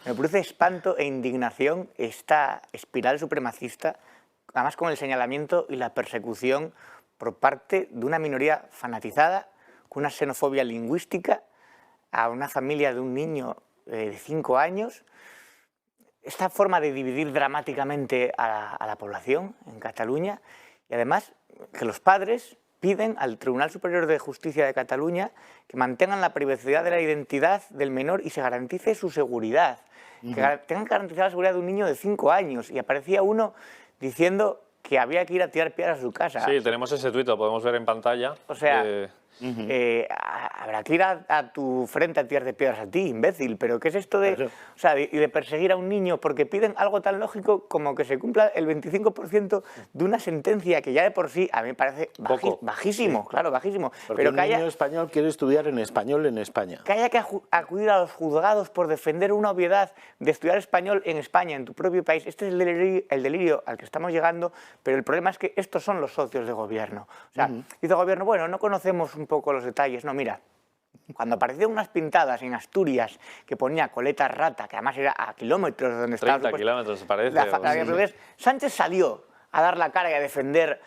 me produce espanto e indignación esta espiral supremacista, además con el señalamiento y la persecución por parte de una minoría fanatizada, con una xenofobia lingüística, a una familia de un niño de 5 años. Esta forma de dividir dramáticamente a la población en Cataluña, y además que los padres piden al Tribunal Superior de Justicia de Cataluña que mantengan la privacidad de la identidad del menor y se garantice su seguridad. Que tengan garantizada la seguridad de un niño de 5 años. Y aparecía uno diciendo que había que ir a tirar piedras a su casa. Sí, tenemos ese tuit, lo podemos ver en pantalla. O sea, habrá que ir a tu frente a tirarte piedras a ti, imbécil. Pero ¿qué es esto de, o sea, de perseguir a un niño porque piden algo tan lógico como que se cumpla el 25% de una sentencia que ya de por sí a mí me parece bajísimo, claro, bajísimo. Porque pero un niño español quiere estudiar en español en España. Que haya que acudir a los juzgados por defender una obviedad de estudiar español en España, en tu propio país. Este es el delirio al que estamos llegando, pero el problema es que estos son los socios de gobierno. O sea, dice el gobierno, bueno, no conocemos un poco los detalles. No, mira, cuando aparecieron unas pintadas en Asturias que ponía Coleta Rata, que además era a kilómetros de donde estaba... 30 kilómetros, parece. Sánchez salió a dar la cara y a defender,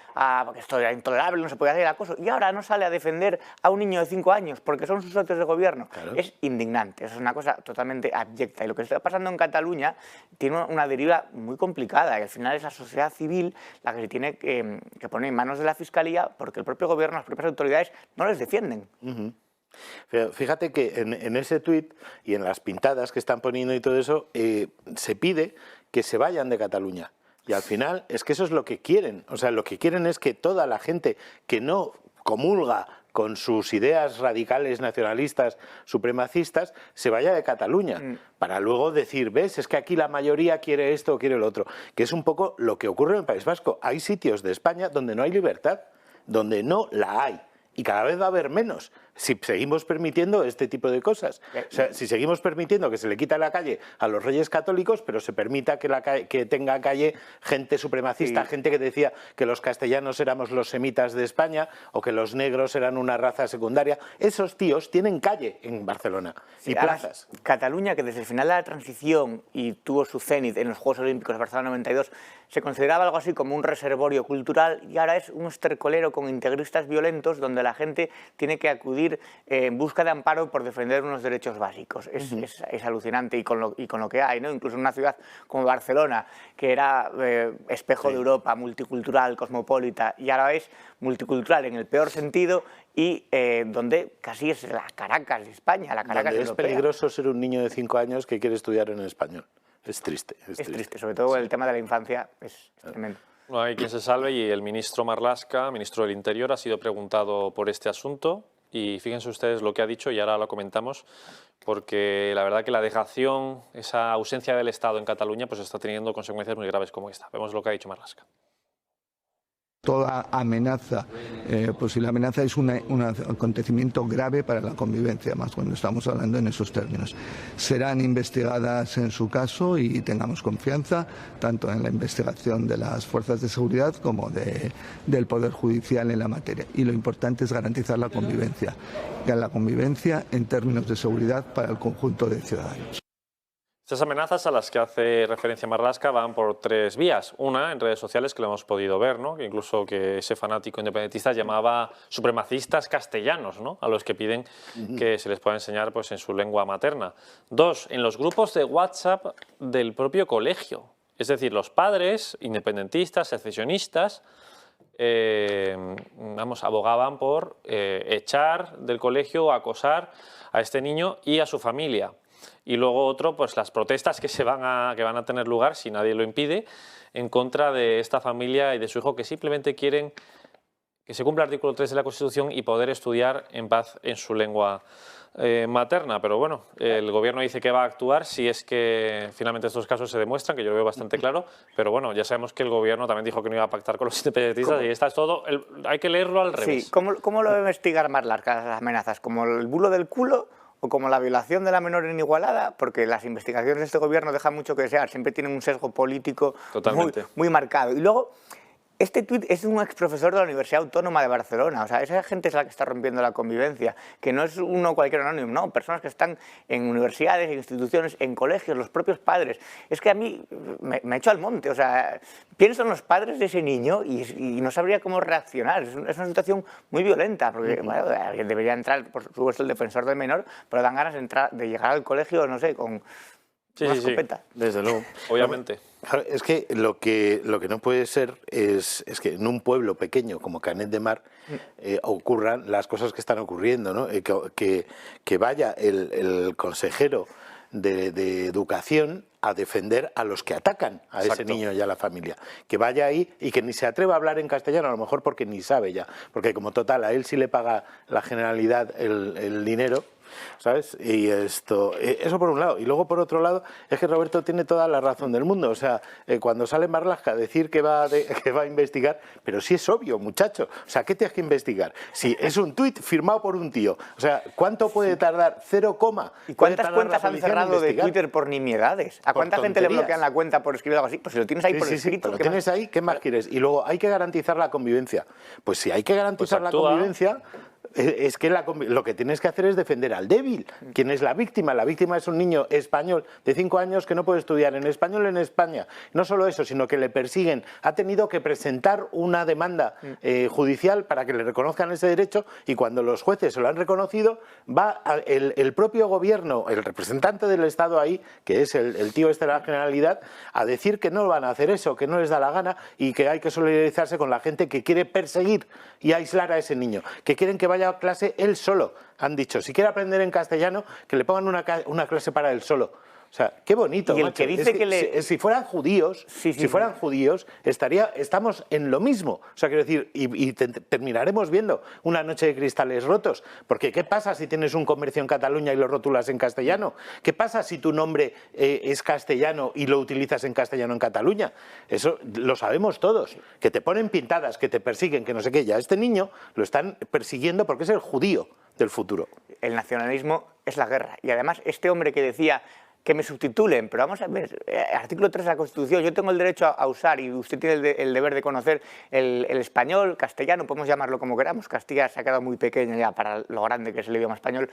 porque esto era intolerable, no se podía hacer el acoso, y ahora no sale a defender a un niño de 5 años porque son sus socios de gobierno. Claro. Es indignante, eso es una cosa totalmente abyecta. Y lo que está pasando en Cataluña tiene una deriva muy complicada, y al final es la sociedad civil la que se tiene que poner en manos de la Fiscalía porque el propio gobierno, las propias autoridades no les defienden. Fíjate que en ese tuit y en las pintadas que están poniendo y todo eso, se pide que se vayan de Cataluña. Y al final es que eso es lo que quieren. O sea, lo que quieren es que toda la gente que no comulga con sus ideas radicales, nacionalistas, supremacistas, se vaya de Cataluña, para luego decir, ves, es que aquí la mayoría quiere esto o quiere lo otro, que es un poco lo que ocurre en el País Vasco. Hay sitios de España donde no hay libertad, donde no la hay, y cada vez va a haber menos si seguimos permitiendo este tipo de cosas. O sea, si seguimos permitiendo que se le quita la calle a los reyes católicos, pero se permita que tenga calle gente supremacista, gente que decía que los castellanos éramos los semitas de España o que los negros eran una raza secundaria, esos tíos tienen calle en Barcelona y plazas. Cataluña, que desde el final de la transición y tuvo su cenit en los Juegos Olímpicos de Barcelona 92, se consideraba algo así como un reservorio cultural, y ahora es un estercolero con integristas violentos donde la gente tiene que acudir en busca de amparo por defender unos derechos básicos. Es alucinante, y con lo que hay, ¿no? Incluso en una ciudad como Barcelona, que era espejo de Europa, multicultural, cosmopolita, y ahora es multicultural en el peor sentido, y donde casi es la Caracas de España, la Caracas europea. Es peligroso ser un niño de 5 años que quiere estudiar en español. Es triste. Es triste, sobre todo el tema de la infancia es tremendo. No hay quien se salve, y el ministro Marlaska, ministro del Interior, ha sido preguntado por este asunto. Y fíjense ustedes lo que ha dicho, y ahora lo comentamos, porque la verdad que la dejación, esa ausencia del Estado en Cataluña, pues está teniendo consecuencias muy graves como esta. Vemos lo que ha dicho Marlaska. Toda amenaza, pues si la amenaza es un acontecimiento grave para la convivencia, más cuando estamos hablando en esos términos. Serán investigadas en su caso y tengamos confianza tanto en la investigación de las fuerzas de seguridad como del Poder Judicial en la materia. Y lo importante es garantizar la convivencia en términos de seguridad para el conjunto de ciudadanos. Estas amenazas a las que hace referencia Marlaska van por 3 vías. Una, en redes sociales, que lo hemos podido ver, ¿no? Que incluso que ese fanático independentista llamaba supremacistas castellanos, ¿no? A los que piden que se les pueda enseñar, pues, en su lengua materna. 2, en los grupos de WhatsApp del propio colegio. Es decir, los padres independentistas, secesionistas, abogaban por echar del colegio o acosar a este niño y a su familia. Y luego otro, pues las protestas que van a tener lugar, si nadie lo impide, en contra de esta familia y de su hijo, que simplemente quieren que se cumpla el artículo 3 de la Constitución y poder estudiar en paz en su lengua materna. Pero bueno, el gobierno dice que va a actuar si es que finalmente estos casos se demuestran, que yo lo veo bastante claro, pero bueno, ya sabemos que el gobierno también dijo que no iba a pactar con los independentistas. Y esta es todo, hay que leerlo al revés. Sí, ¿cómo lo debe investigar Marlaska las amenazas? ¿Como el bulo del culo o como la violación de la menor en Igualada? Porque las investigaciones de este gobierno dejan mucho que desear, siempre tienen un sesgo político muy marcado. Y luego, Este tuit es de un exprofesor de la Universidad Autónoma de Barcelona. O sea, esa gente es la que está rompiendo la convivencia, que no es uno cualquier anónimo, no, personas que están en universidades, en instituciones, en colegios, los propios padres. Es que a mí me ha hecho al monte, o sea, pienso en los padres de ese niño y no sabría cómo reaccionar. Es una situación muy violenta, porque bueno, alguien debería entrar, por supuesto, el defensor del menor, pero dan ganas de llegar al colegio, no sé, con una escopeta. Desde luego. Obviamente. Claro, es que lo que no puede ser es que en un pueblo pequeño como Canet de Mar ocurran las cosas que están ocurriendo, ¿no? Que vaya el consejero de educación a defender a los que atacan a ese niño y a la familia. Que vaya ahí y que ni se atreva a hablar en castellano, a lo mejor porque ni sabe ya. Porque como total, a él sí le paga la Generalidad el dinero, ¿sabes? Y eso por un lado. Y luego por otro lado es que Roberto tiene toda la razón del mundo. O sea, cuando sale Marlaska a decir que va a investigar, pero sí es obvio, muchacho. O sea, ¿qué tienes que investigar? Si es un tuit firmado por un tío. O sea, ¿cuánto puede tardar? 0, ¿Y cuántas cuentas han cerrado de Twitter por nimiedades? ¿A cuánta gente le bloquean la cuenta por escribir algo así? Pues si lo tienes ahí por escrito. Lo tienes ahí, ¿qué más quieres? Y luego hay que garantizar la convivencia. Pues si hay que garantizar la convivencia, es que lo que tienes que hacer es defender al débil. ¿Quién es la víctima? La víctima es un niño español de 5 años que no puede estudiar en español en España. No solo eso, sino que le persiguen. Ha tenido que presentar una demanda judicial para que le reconozcan ese derecho, y cuando los jueces se lo han reconocido, va el propio gobierno, el representante del Estado ahí, que es el tío este de la Generalidad, a decir que no van a hacer eso, que no les da la gana y que hay que solidarizarse con la gente que quiere perseguir y aislar a ese niño, que quieren que vaya a clase él solo. Han dicho, si quiere aprender en castellano, que le pongan una clase para él solo. O sea, qué bonito. Y el que dice si fueran judíos, estamos en lo mismo. O sea, quiero decir, y terminaremos viendo una noche de cristales rotos. Porque ¿qué pasa si tienes un comercio en Cataluña y lo rotulas en castellano? ¿Qué pasa si tu nombre es castellano y lo utilizas en castellano en Cataluña? Eso lo sabemos todos. Que te ponen pintadas, que te persiguen, que no sé qué. Ya este niño lo están persiguiendo porque es el judío del futuro. El nacionalismo es la guerra. Y además, este hombre que decía que me subtitulen, pero vamos a ver, artículo 3 de la Constitución, yo tengo el derecho a usar y usted tiene el deber de conocer el español, castellano, podemos llamarlo como queramos. Castilla se ha quedado muy pequeña ya para lo grande que es el idioma español,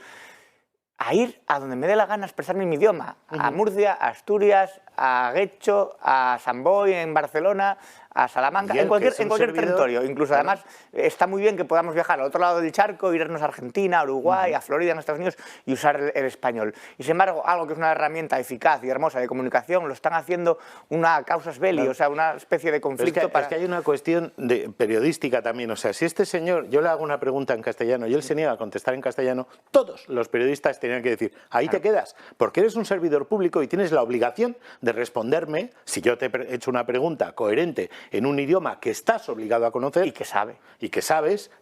a ir a donde me dé la gana a expresarme en mi idioma, a Murcia, a Asturias, a Guecho, a Sant Boi en Barcelona, a Salamanca, en cualquier territorio. Incluso además está muy bien que podamos viajar al otro lado del charco, irnos a Argentina, a Uruguay, a Florida, en Estados Unidos, y usar el español. Y sin embargo, algo que es una herramienta eficaz y hermosa de comunicación, lo están haciendo una casus belli, o sea, una especie de conflicto. Es que hay una cuestión periodística también. O sea, si este señor, yo le hago una pregunta en castellano y él se niega a contestar en castellano, todos los periodistas tenían que decir, ahí te quedas, porque eres un servidor público y tienes la obligación de responderme, si yo te he hecho una pregunta coherente en un idioma que estás obligado a conocer. Y que sabe. Y que sabes,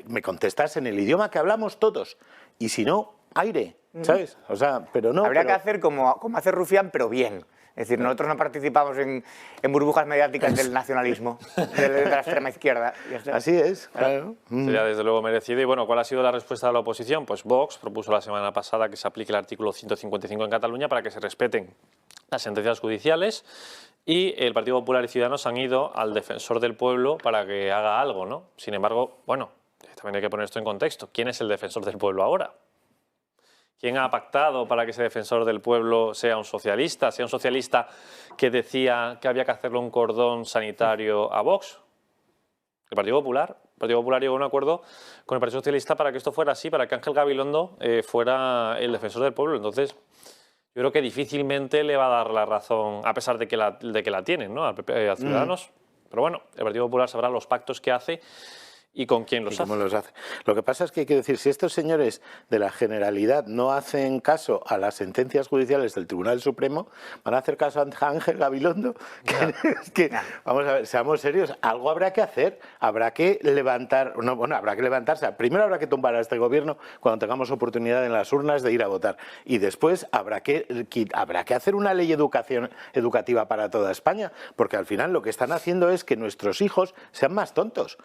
me contestas en el idioma que hablamos todos. Y si no, aire, ¿sabes? O sea, pero no... Habría que hacer como hace Rufián, pero bien. Es decir, nosotros no participamos en burbujas mediáticas del nacionalismo, de la extrema izquierda. Así es, claro. Sería desde luego merecido. Y bueno, ¿cuál ha sido la respuesta de la oposición? Pues Vox propuso la semana pasada que se aplique el artículo 155 en Cataluña para que se respeten las sentencias judiciales, y el Partido Popular y Ciudadanos han ido al defensor del pueblo para que haga algo, ¿no? Sin embargo, bueno, también hay que poner esto en contexto. ¿Quién es el defensor del pueblo ahora? ¿Quién ha pactado para que ese defensor del pueblo sea un socialista que decía que había que hacerle un cordón sanitario a Vox? El Partido Popular. El Partido Popular llegó a un acuerdo con el Partido Socialista para que esto fuera así, para que Ángel Gabilondo fuera el defensor del pueblo. Entonces, yo creo que difícilmente le va a dar la razón, a pesar de que la tienen, ¿no? Al PP, a Ciudadanos. Pero bueno, el Partido Popular sabrá los pactos que hace y con quién los hace. ¿Cómo los hace? Lo que pasa es que hay que decir, si estos señores de la Generalidad no hacen caso a las sentencias judiciales del Tribunal Supremo, van a hacer caso a Ángel Gabilondo. Vamos a ver, seamos serios, algo habrá que hacer, habrá que levantar, habrá que levantarse. Primero habrá que tumbar a este gobierno cuando tengamos oportunidad en las urnas de ir a votar, y después habrá que hacer una ley educativa para toda España, porque al final lo que están haciendo es que nuestros hijos sean más tontos.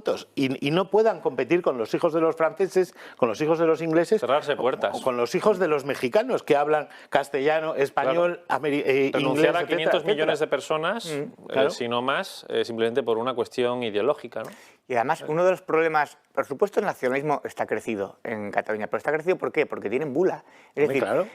votos y no puedan competir con los hijos de los franceses, con los hijos de los ingleses, cerrarse puertas, o con los hijos de los mexicanos que hablan castellano, español, inglés, renunciar a etcétera, 500 millones etcétera. de personas, claro. si no más, simplemente por una cuestión ideológica, ¿no? Y además, uno de los problemas, por supuesto, el nacionalismo está crecido en Cataluña, pero está crecido ¿por qué? Porque tienen bula. Es decir, Claro.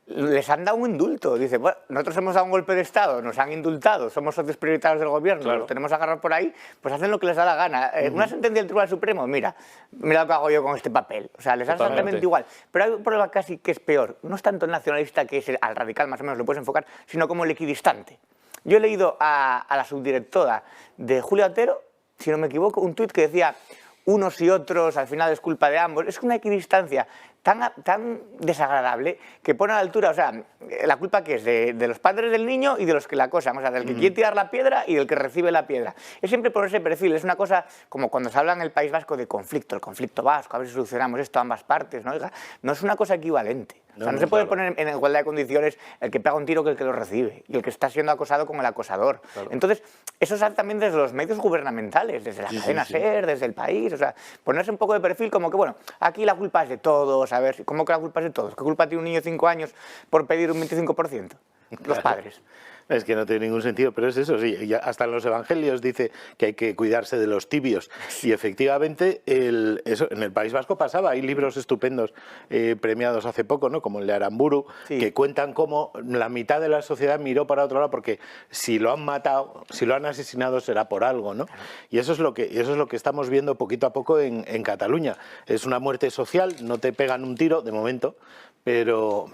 les han dado un indulto. Dice, bueno, nosotros hemos dado un golpe de Estado, nos han indultado, somos socios prioritarios del gobierno, Claro. los tenemos agarrados por ahí, pues hacen lo que les da la gana. Una sentencia del Tribunal Supremo, mira lo que hago yo con este papel. O sea, les da Totalmente. exactamente igual. Pero hay un problema casi que es peor. No es tanto el nacionalista, que es al radical, más o menos lo puedes enfocar, sino como el equidistante. Yo he leído a la subdirectora de Julio Otero, si no me equivoco, un tuit que decía unos y otros, al final es culpa de ambos. Es una equidistancia tan desagradable que pone a la altura, o sea, la culpa que es de los padres del niño y de los que la acosan, o sea, del que quiere tirar la piedra y del que recibe la piedra. Es siempre por ese perfil, es una cosa como cuando se habla en el País Vasco de conflicto, el conflicto vasco, a ver si solucionamos esto a ambas partes, ¿no? Oiga, no es una cosa equivalente. O sea, no se puede poner en igualdad de condiciones el que pega un tiro que el que lo recibe y el que está siendo acosado como el acosador. Claro. Entonces, eso sale también desde los medios gubernamentales, desde la cadena SER, desde el país, o sea, ponerse un poco de perfil como que, bueno, aquí la culpa es de todos, a ver, ¿cómo que la culpa es de todos? ¿Qué culpa tiene un niño de 5 años por pedir un 25%? Los padres. Es que no tiene ningún sentido, pero es eso, sí. Y hasta en los evangelios dice que hay que cuidarse de los tibios. Y efectivamente, eso en el País Vasco pasaba. Hay libros estupendos premiados hace poco, ¿no? Como el de Aramburu, que cuentan cómo la mitad de la sociedad miró para otro lado porque si lo han matado, si lo han asesinado será por algo, ¿no? Y eso es lo que estamos viendo poquito a poco en Cataluña. Es una muerte social, no te pegan un tiro de momento, pero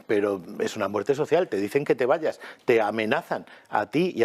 es una muerte social, te dicen que te vayas, te amenazan a ti y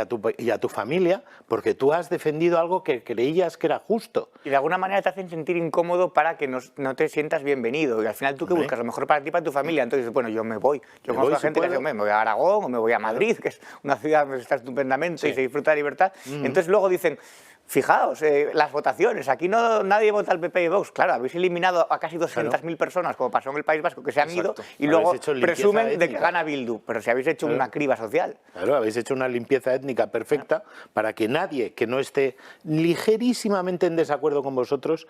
a tu familia porque tú has defendido algo que creías que era justo. Y de alguna manera te hacen sentir incómodo para que no te sientas bienvenido. Y al final tú que buscas lo mejor para ti y para tu familia. Entonces, bueno, yo me voy. Yo conozco a gente que dice, me voy a Aragón o me voy a Madrid, que es una ciudad donde está estupendamente y se disfruta de libertad. Entonces luego dicen, fijaos, las votaciones, aquí nadie vota al PP y Vox. Claro, habéis eliminado a casi 200.000 personas, como pasó en el País Vasco, que se han ido y luego presumen de que gana Bildu. Pero si habéis hecho una criba social. Claro, habéis hecho una limpieza étnica perfecta para que nadie que no esté ligerísimamente en desacuerdo con vosotros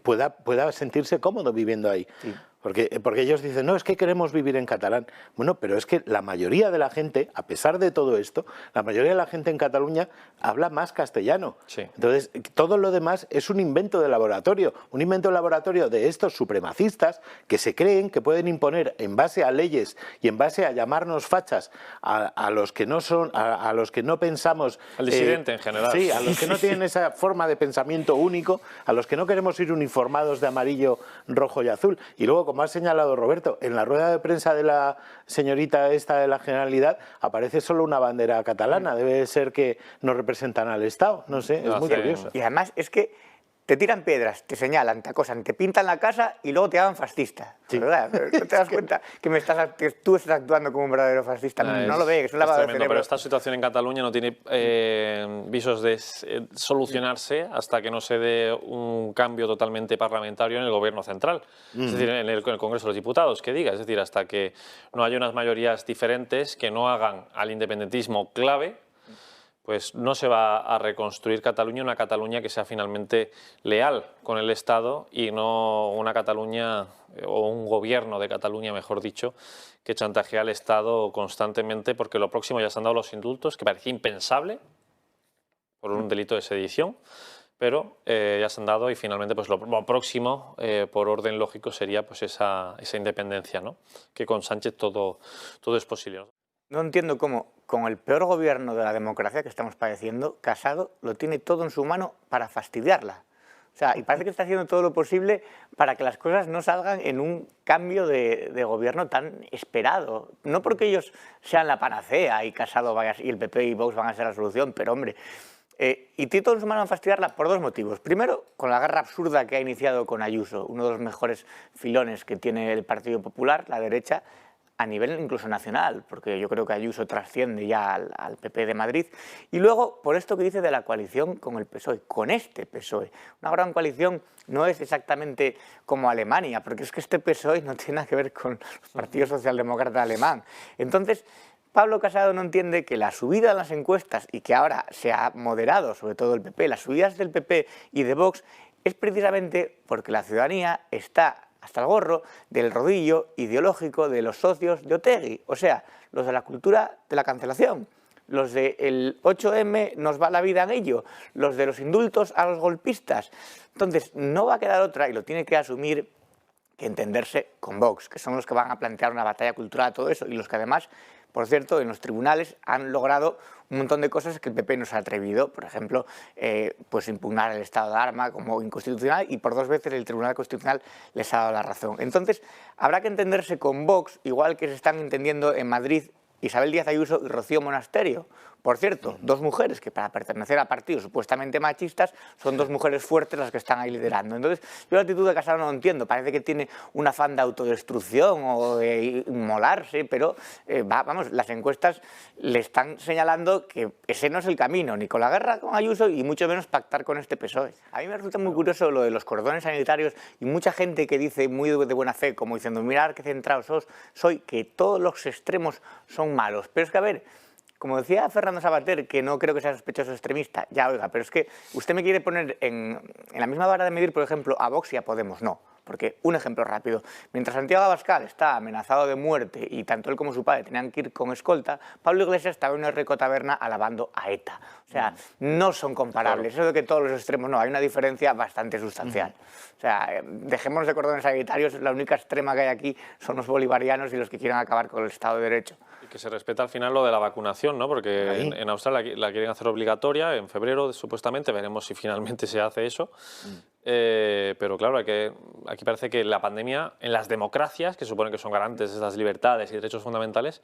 pueda sentirse cómodo viviendo ahí. Sí. Porque ellos dicen, no, es que queremos vivir en catalán. Bueno, pero es que la mayoría de la gente, a pesar de todo esto, la mayoría de la gente en Cataluña habla más castellano. Sí. Entonces, todo lo demás es un invento de laboratorio. Un invento de laboratorio de estos supremacistas que se creen que pueden imponer en base a leyes y en base a llamarnos fachas a los que no son, a los que no pensamos... Al disidente en general. Sí, a los que no tienen esa forma de pensamiento único, a los que no queremos ir uniformados de amarillo, rojo y azul. Y luego, como ha señalado Roberto, en la rueda de prensa de la señorita esta de la Generalidad aparece solo una bandera catalana. Debe ser que no representan al Estado, no sé, es muy curioso. Y además es que te tiran piedras, te señalan, te acosan, te pintan la casa y luego te llaman fascista. Sí. ¿Verdad? ¿No te das cuenta que tú estás actuando como un verdadero fascista? No lo ves, es un lavado de cerebro. Pero esta situación en Cataluña no tiene visos de solucionarse hasta que no se dé un cambio totalmente parlamentario en el gobierno central. Es decir, en el Congreso de los Diputados, que diga. Es decir, hasta que no haya unas mayorías diferentes que no hagan al independentismo clave, pues no se va a reconstruir Cataluña, una Cataluña que sea finalmente leal con el Estado y no una Cataluña o un gobierno de Cataluña, mejor dicho, que chantajea al Estado constantemente, porque lo próximo ya se han dado los indultos, que parecía impensable por un delito de sedición, pero ya se han dado y finalmente pues lo próximo, por orden lógico, sería pues esa independencia, ¿no? Que con Sánchez todo es posible. No entiendo cómo, con el peor gobierno de la democracia que estamos padeciendo, Casado lo tiene todo en su mano para fastidiarla. O sea, y parece que está haciendo todo lo posible para que las cosas no salgan en un cambio de gobierno tan esperado. No porque ellos sean la panacea y Casado vaya, y el PP y Vox van a ser la solución, pero hombre... y tiene todo en su mano a fastidiarla por dos motivos. Primero, con la guerra absurda que ha iniciado con Ayuso, uno de los mejores filones que tiene el Partido Popular, la derecha, a nivel incluso nacional, porque yo creo que Ayuso trasciende ya al PP de Madrid. Y luego, por esto que dice de la coalición con el PSOE, con este PSOE. Una gran coalición no es exactamente como Alemania, porque es que este PSOE no tiene nada que ver con el Partido Socialdemócrata alemán. Entonces, Pablo Casado no entiende que la subida en las encuestas, y que ahora se ha moderado, sobre todo el PP, las subidas del PP y de Vox, es precisamente porque la ciudadanía está hasta el gorro del rodillo ideológico de los socios de Otegi, o sea, los de la cultura de la cancelación, los del 8M nos va la vida en ello, los de los indultos a los golpistas. Entonces, no va a quedar otra, y lo tiene que asumir, que entenderse con Vox, que son los que van a plantear una batalla cultural a todo eso, y los que además, por cierto, en los tribunales han logrado un montón de cosas que el PP no se ha atrevido, por ejemplo, pues impugnar el estado de alarma como inconstitucional, y por 2 veces el Tribunal Constitucional les ha dado la razón. Entonces, habrá que entenderse con Vox, igual que se están entendiendo en Madrid Isabel Díaz Ayuso y Rocío Monasterio. Por cierto, 2 mujeres que para pertenecer a partidos supuestamente machistas son 2 mujeres fuertes las que están ahí liderando. Entonces, yo la actitud de Casado no lo entiendo, parece que tiene un afán de autodestrucción o de inmolarse, pero vamos, las encuestas le están señalando que ese no es el camino, ni con la guerra con Ayuso y mucho menos pactar con este PSOE. A mí me resulta muy curioso lo de los cordones sanitarios y mucha gente que dice muy de buena fe, como diciendo, mirad qué centrados soy, que todos los extremos son malos. Pero es que, a ver, como decía Fernando Savater, que no creo que sea sospechoso extremista, ya oiga, pero es que usted me quiere poner en la misma vara de medir, por ejemplo, a Vox y a Podemos, no. Porque, un ejemplo rápido, mientras Santiago Abascal está amenazado de muerte y tanto él como su padre tenían que ir con escolta, Pablo Iglesias estaba en una recotaberna alabando a ETA. O sea, no son comparables. Eso de que todos los extremos, no, hay una diferencia bastante sustancial. O sea, dejémonos de cordones sanitarios, la única extrema que hay aquí son los bolivarianos y los que quieren acabar con el Estado de Derecho. Y que se respeta al final lo de la vacunación, ¿no? Porque en Australia la quieren hacer obligatoria, en febrero supuestamente, veremos si finalmente se hace eso. Pero claro, aquí parece que la pandemia, en las democracias, que supone que son garantes de estas libertades y derechos fundamentales,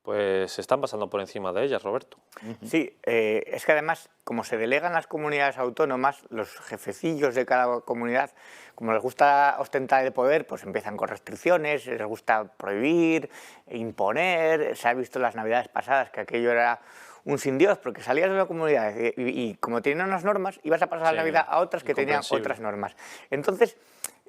pues se están pasando por encima de ellas, Roberto. Sí, es que además, como se delegan las comunidades autónomas, los jefecillos de cada comunidad, como les gusta ostentar el poder, pues empiezan con restricciones, les gusta prohibir, imponer. Se ha visto en las navidades pasadas que aquello era un sin Dios, porque salías de una comunidad y como tenían unas normas, ibas a pasar la Navidad a otras que tenían otras normas. Entonces,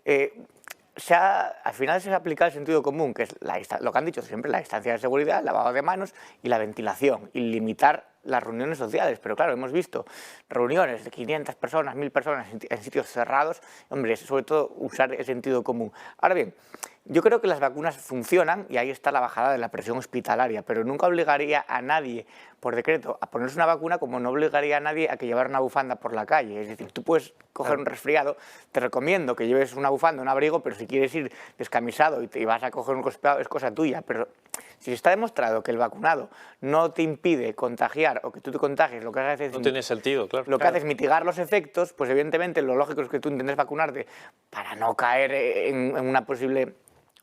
al final se ha aplicado el sentido común, que es lo que han dicho siempre, la distancia de seguridad, el lavado de manos y la ventilación, y limitar las reuniones sociales. Pero claro, hemos visto reuniones de 500 personas, 1000 personas en sitios cerrados. Hombre, sobre todo usar el sentido común. Ahora bien, yo creo que las vacunas funcionan y ahí está la bajada de la presión hospitalaria, pero nunca obligaría a nadie por decreto a ponerse una vacuna, como no obligaría a nadie a que llevara una bufanda por la calle. Es decir, tú puedes coger un resfriado, te recomiendo que lleves una bufanda, un abrigo, pero si quieres ir descamisado y vas a coger un resfriado es cosa tuya. Pero si está demostrado que el vacunado no te impide contagiar o que tú te contagies, lo que haces no tiene sentido, claro. Lo que haces es mitigar los efectos, pues evidentemente lo lógico es que tú intentes vacunarte para no caer en una posible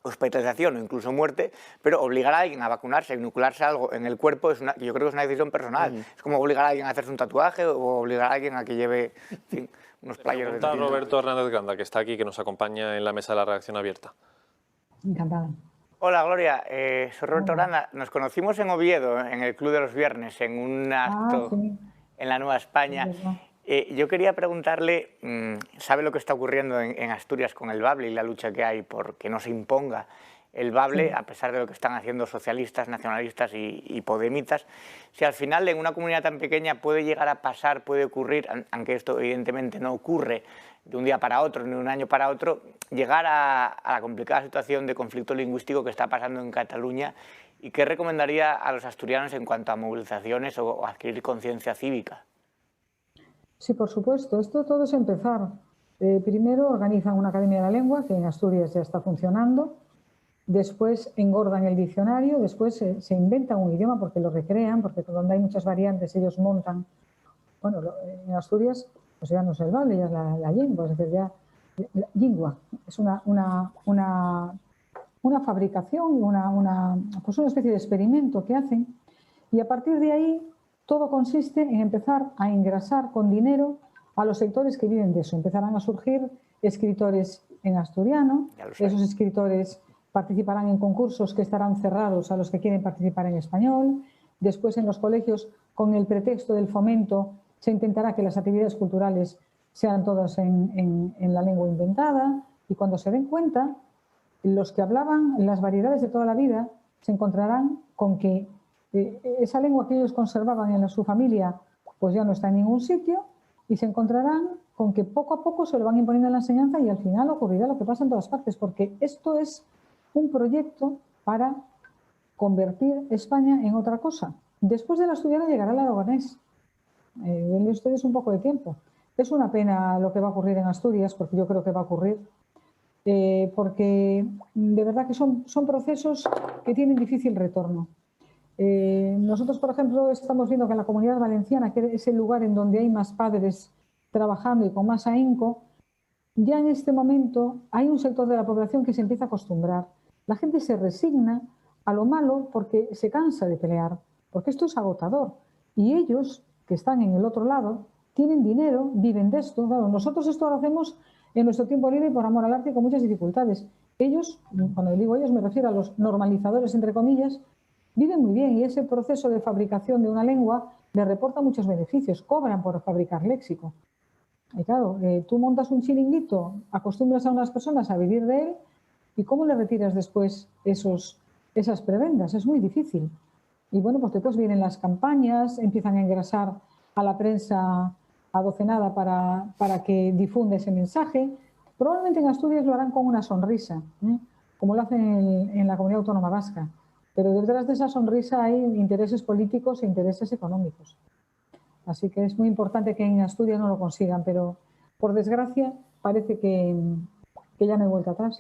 hospitalización o incluso muerte, pero obligar a alguien a vacunarse, a inocularse algo en el cuerpo, yo creo que es una decisión personal. Es como obligar a alguien a hacerse un tatuaje o obligar a alguien a que lleve, en fin, unos playeros de tinta. Roberto Hernández Granda, que está aquí, que nos acompaña en la mesa de la redacción abierta. Encantada. Hola, Gloria. Soy Roberto Granda. Nos conocimos en Oviedo, en el Club de los Viernes, en un acto en la Nueva España. Yo quería preguntarle, ¿sabe lo que está ocurriendo en Asturias con el bable y la lucha que hay por que no se imponga el bable, a pesar de lo que están haciendo socialistas, nacionalistas y podemitas? Si al final en una comunidad tan pequeña puede llegar a pasar, puede ocurrir, aunque esto evidentemente no ocurre de un día para otro, ni de un año para otro, llegar a la complicada situación de conflicto lingüístico que está pasando en Cataluña, y qué recomendaría a los asturianos en cuanto a movilizaciones o adquirir conciencia cívica. Sí, por supuesto. Esto todo es empezar. Primero organizan una Academia de la Lengua, que en Asturias ya está funcionando. Después engordan el diccionario. Después se inventan un idioma porque lo recrean, porque donde hay muchas variantes ellos montan. Bueno, en Asturias pues ya no es el bable, ya es la lengua. Es decir, ya la lingua es una fabricación, pues una especie de experimento que hacen. Y a partir de ahí todo consiste en empezar a engrasar con dinero a los sectores que viven de eso. Empezarán a surgir escritores en asturiano, esos escritores participarán en concursos que estarán cerrados a los que quieren participar en español. Después en los colegios, con el pretexto del fomento, se intentará que las actividades culturales sean todas en la lengua inventada, y cuando se den cuenta, los que hablaban las variedades de toda la vida se encontrarán con que esa lengua que ellos conservaban en su familia pues ya no está en ningún sitio, y se encontrarán con que poco a poco se lo van imponiendo en la enseñanza y al final ocurrirá lo que pasa en todas partes, porque esto es un proyecto para convertir España en otra cosa. Después del asturiano llegará el aragonés. Denle ustedes un poco de tiempo. Es una pena lo que va a ocurrir en Asturias, porque yo creo que va a ocurrir, porque de verdad que son procesos que tienen difícil retorno. Nosotros, por ejemplo, estamos viendo que en la Comunidad Valenciana, que es el lugar en donde hay más padres trabajando y con más ahínco, ya en este momento hay un sector de la población que se empieza a acostumbrar. La gente se resigna a lo malo porque se cansa de pelear, porque esto es agotador. Y ellos, que están en el otro lado, tienen dinero, viven de esto. Claro, nosotros esto lo hacemos en nuestro tiempo libre y por amor al arte y con muchas dificultades. Ellos, cuando digo ellos me refiero a los normalizadores, entre comillas, viven muy bien y ese proceso de fabricación de una lengua les reporta muchos beneficios, cobran por fabricar léxico. Y claro, tú montas un chiringuito, acostumbras a unas personas a vivir de él y ¿cómo le retiras después esas prebendas? Es muy difícil. Y bueno, pues después vienen las campañas, empiezan a engrasar a la prensa adocenada para que difunda ese mensaje. Probablemente en Asturias lo harán con una sonrisa, como lo hacen en la Comunidad Autónoma Vasca. Pero detrás de esa sonrisa hay intereses políticos e intereses económicos. Así que es muy importante que en Asturias no lo consigan, pero por desgracia parece que ya no hay vuelta atrás.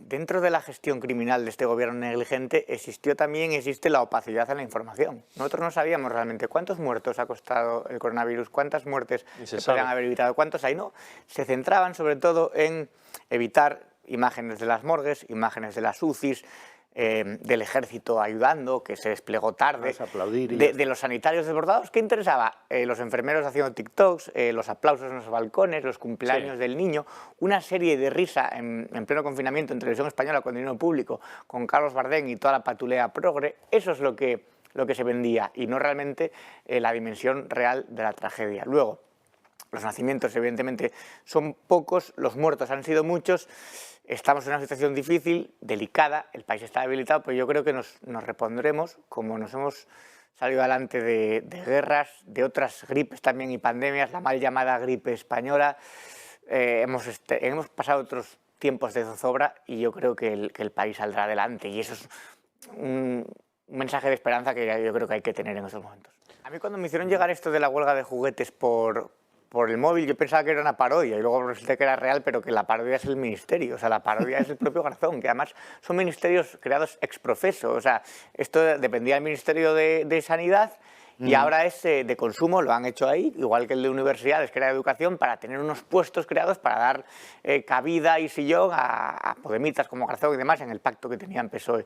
Dentro de la gestión criminal de este gobierno negligente existe la opacidad en la información. Nosotros no sabíamos realmente cuántos muertos ha costado el coronavirus, cuántas muertes se podrían haber evitado, cuántos hay, no. Se centraban sobre todo en evitar imágenes de las morgues, imágenes de las UCIs, del ejército ayudando, que se desplegó tarde, de los sanitarios desbordados. ¿Qué interesaba? Los enfermeros haciendo TikToks, los aplausos en los balcones, los cumpleaños del niño, una serie de risa en pleno confinamiento en televisión española con dinero público, con Carlos Bardem y toda la patulea progre. Eso es lo que se vendía y no realmente la dimensión real de la tragedia. Luego, los nacimientos evidentemente son pocos, los muertos han sido muchos. Estamos en una situación difícil, delicada, el país está debilitado, pero yo creo que nos repondremos, como nos hemos salido adelante de guerras, de otras gripes también y pandemias, la mal llamada gripe española. Hemos pasado otros tiempos de zozobra y yo creo que el país saldrá adelante y eso es un mensaje de esperanza que yo creo que hay que tener en estos momentos. A mí cuando me hicieron llegar esto de la huelga de juguetes por el móvil, yo pensaba que era una parodia y luego resulta que era real, pero que la parodia es el ministerio, o sea, la parodia es el propio Garzón, que además son ministerios creados ex profeso, o sea, esto dependía del Ministerio de Sanidad y ahora es de consumo, lo han hecho ahí, igual que el de universidades, que era de educación, para tener unos puestos creados para dar cabida y sillón a podemitas como Garzón y demás en el pacto que tenían PSOE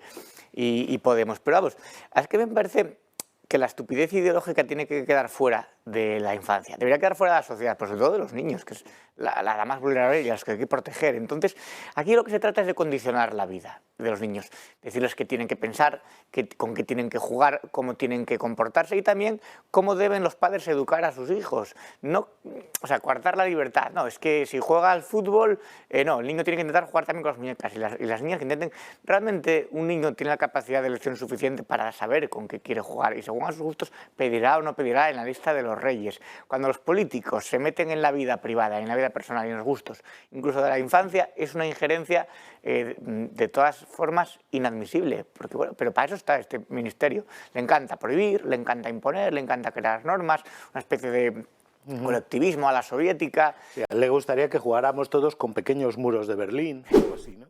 y Podemos. Pero vamos, es que me parece que la estupidez ideológica tiene que quedar fuera de la infancia, debería quedar fuera de la sociedad, pero sobre todo de los niños, que es la más vulnerable y a los que hay que proteger. Entonces, aquí lo que se trata es de condicionar la vida de los niños, decirles que tienen que pensar, con qué tienen que jugar, cómo tienen que comportarse y también cómo deben los padres educar a sus hijos. No, o sea, coartar la libertad, no, es que si juega al fútbol, no, el niño tiene que intentar jugar también con las muñecas y las niñas que intenten. Realmente un niño tiene la capacidad de elección suficiente para saber con qué quiere jugar y según a sus gustos pedirá o no pedirá en la lista de los reyes. Cuando los políticos se meten en la vida privada, en la vida personal y en los gustos, incluso de la infancia, es una injerencia de todas formas inadmisible, porque, bueno, pero para eso está este ministerio. Le encanta prohibir, le encanta imponer, le encanta crear normas, una especie de colectivismo a la soviética. Sí, le gustaría que jugáramos todos con pequeños muros de Berlín, algo así, ¿no?